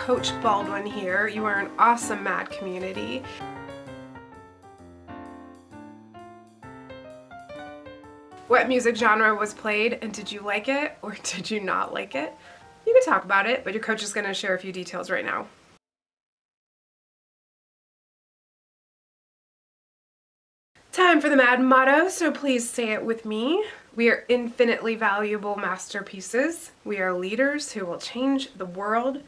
Coach Baldwin here. You are an awesome MAD community. What music genre was played, and did you like it or did you not like it? You can talk about it, but your coach is going to share a few details right now. Time for the MAD motto, so please say it with me. We are infinitely valuable masterpieces. We are leaders who will change the world.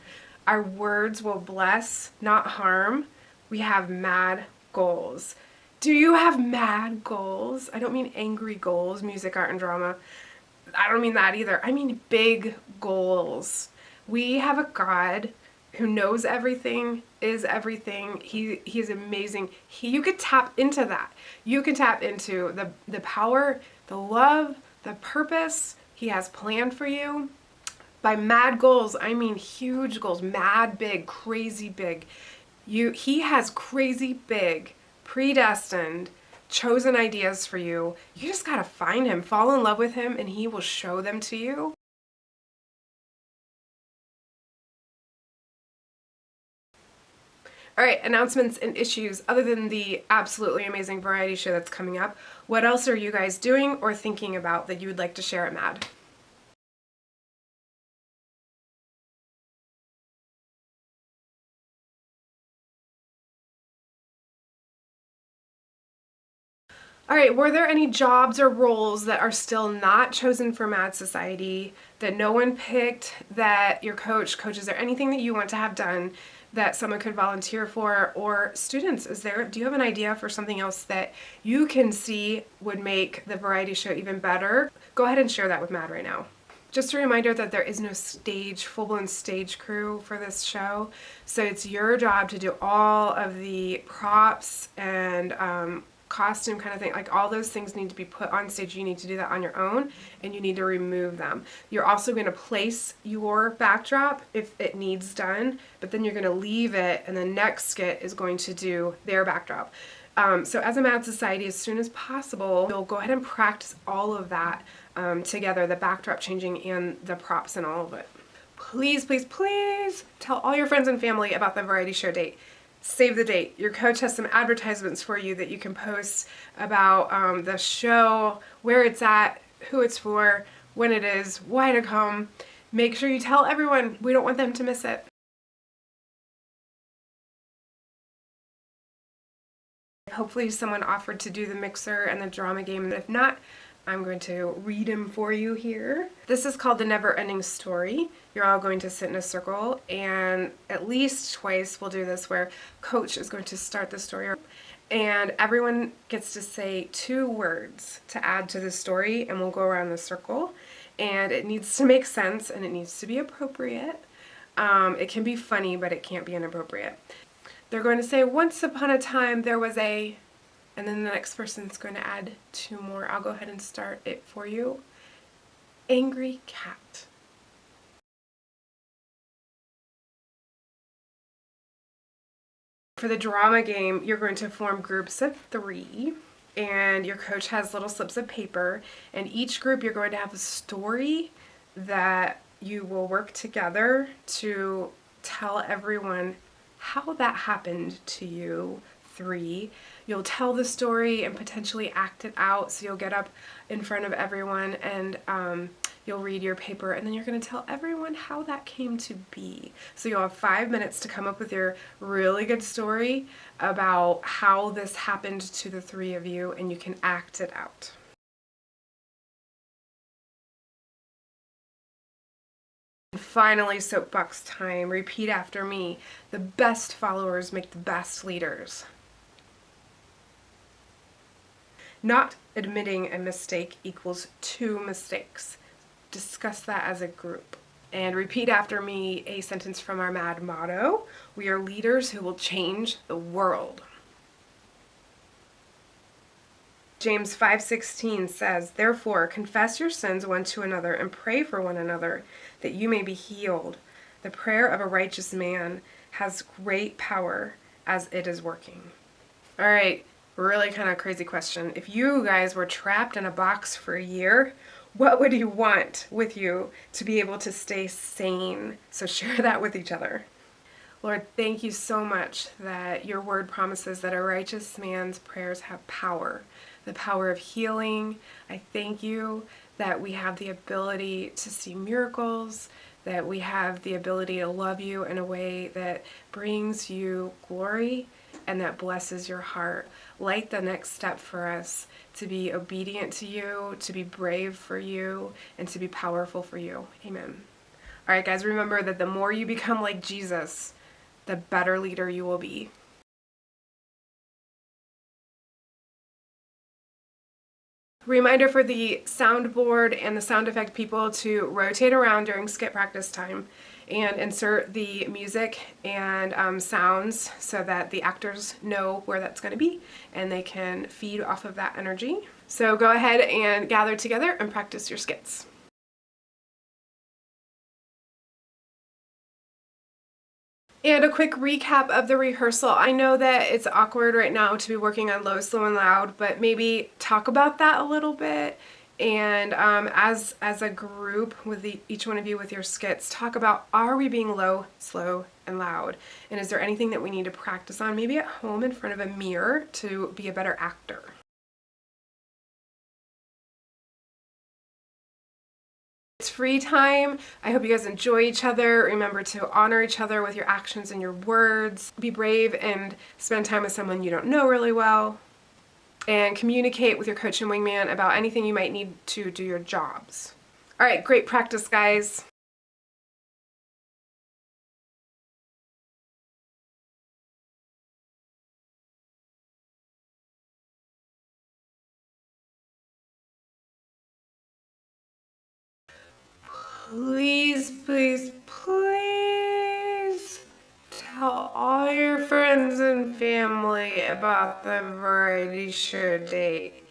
Our words will bless, not harm. We have MAD goals. Do you have MAD goals? I don't mean angry goals, music, art, and drama. I don't mean that either. I mean big goals. We have a God who knows everything, is everything. He is amazing. You could tap into that. You can tap into the power, the love, the purpose He has planned for you. By MAD goals, I mean huge goals, mad big, crazy big. He has crazy big, predestined, chosen ideas for you. You just gotta find Him, fall in love with Him, and He will show them to you. All right, announcements and issues. Other than the absolutely amazing variety show that's coming up, what else are you guys doing or thinking about that you would like to share at MAD? All right, were there any jobs or roles that are still not chosen for MAD Society, that no one picked, that your coaches, or anything that you want to have done that someone could volunteer for, or students? Do you have an idea for something else that you can see would make the variety show even better? Go ahead and share that with MAD right now. Just a reminder that there is no full-blown stage crew for this show. So it's your job to do all of the props and costume kind of thing. Like all those things need to be put on stage. You need to do that on your own, and you need to remove them. You're also going to place your backdrop if it needs done, but then you're going to leave it, and the next skit is going to do their backdrop. So as a MAD Society, as soon as possible, you'll go ahead and practice all of that together, the backdrop changing and the props and all of it. Please, please, please tell all your friends and family about the variety show date. Save the date. Your coach has some advertisements for you that you can post about the show, where it's at, who it's for, when it is, why to come. Make sure you tell everyone. We don't want them to miss it. Hopefully someone offered to do the mixer and the drama game, and if not, I'm going to read them for you here. This is called The Never Ending Story. You're all going to sit in a circle, and at least twice we'll do this where coach is going to start the story, and everyone gets to say 2 words to add to the story, and we'll go around the circle, and it needs to make sense and it needs to be appropriate. It can be funny, but it can't be inappropriate. They're going to say, once upon a time there was a, and then the next person's going to add 2 more. I'll go ahead and start it for you. Angry cat. For the drama game, you're going to form groups of 3, and your coach has little slips of paper, and each group you're going to have a story that you will work together to tell everyone how that happened to you 3. You'll tell the story and potentially act it out, so you'll get up in front of everyone and you'll read your paper, and then you're going to tell everyone how that came to be. So you'll have 5 minutes to come up with your really good story about how this happened to the 3 of you, and you can act it out. Finally, soapbox time. Repeat after me. The best followers make the best leaders. Not admitting a mistake equals 2 mistakes. Discuss that as a group. And repeat after me a sentence from our MAD motto. We are leaders who will change the world. James 5:16 says, therefore, confess your sins one to another and pray for one another that you may be healed. The prayer of a righteous man has great power as it is working. All right, really kind of crazy question. If you guys were trapped in a box for a year, what would you want with you to be able to stay sane? So share that with each other. Lord, thank you so much that your word promises that a righteous man's prayers have power, the power of healing. I thank you that we have the ability to see miracles, that we have the ability to love you in a way that brings you glory and that blesses your heart. Light the next step for us to be obedient to you, to be brave for you, and to be powerful for you. Amen. All right, guys, remember that the more you become like Jesus, the better leader you will be. Reminder for the soundboard and the sound effect people to rotate around during skit practice time and insert the music and sounds so that the actors know where that's going to be and they can feed off of that energy. So go ahead and gather together and practice your skits. And a quick recap of the rehearsal. I know that it's awkward right now to be working on low, slow, and loud, but maybe talk about that a little bit. And as a group, with each one of you with your skits, talk about, are we being low, slow, and loud? And is there anything that we need to practice on, maybe at home in front of a mirror, to be a better actor? It's free time. I hope you guys enjoy each other. Remember to honor each other with your actions and your words. Be brave and spend time with someone you don't know really well. And communicate with your coach and wingman about anything you might need to do your jobs. All right, great practice, guys. Please, please, please tell all your friends and family about the variety show date.